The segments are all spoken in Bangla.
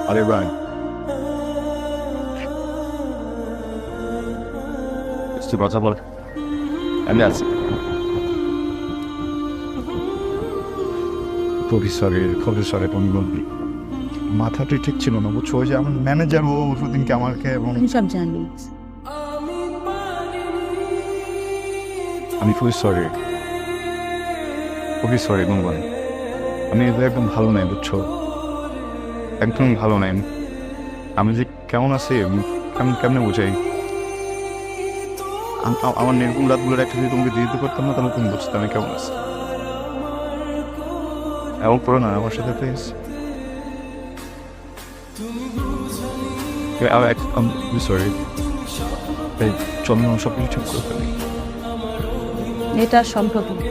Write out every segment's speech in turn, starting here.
আরে ভাই একটু কথা বল। আমি আছি। প্রফেসরের বন্ধু মাথাটি ঠিক ছিল না, বুঝছো? ওই যে আমার ম্যানেজার, ও সেদিনকে আমাকে এবং আমি সব জানি। আমি খুবই সরি গুনগুন। আমি এটা একদম ভালো নাই, বুঝছো? একদম ভালো নাই। আমি যে কেমন আছি কেমনে বোঝাই? আমার নির্গুণ রাতগুলোর একটা যদি তোমাকে দিয়ে দিতে পারতাম না, তাহলে তুমি বুঝতে আমি কেমন আছি। এমন করো না আমার সাথে, প্লিজ। সরি, চল না সব কিছু ঠিক করে ফেলি। এটা সম্ভব না।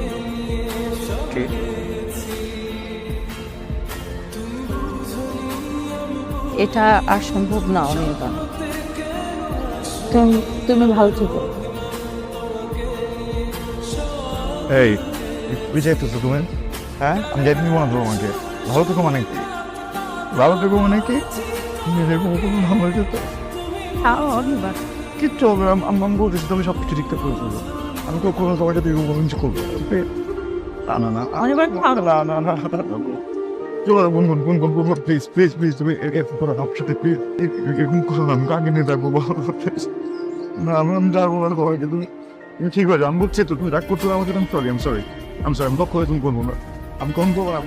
এটা আর সম্ভব না অনির্বাণ। তুমি ভালো থেকো। এই বুঝাইতেছো তুমি? হ্যাঁ, আমি যাইতে নিবো না তোমাকে। ভালো থেকো মানে কি? ভালো থেকো মানে কি? ভালো যেত অনির্বাণ, কিচ্ছু হবে। আমি বলতেছি তুমি সব কিছু ঠিকঠাক করে ফেলবো। আমি তো কোনো তোমার সাথে কিছু করবো না। না না অনির্বাণ, না না না গুনগুন প্লিজ তুমি এরকম করো আমার সাথে, প্লিজ এরকম করো না। আমি কাকে নিয়ে যাবো না, আমি যাবো না তোমাকে। তুমি ঠিক আছে, আমি বুঝছি তো তুমি রাগ করছো আমার সাথে। আমি সরি আমি লক্ষ্য হয়ে তুমি করবো না। আমি কোন করবো না।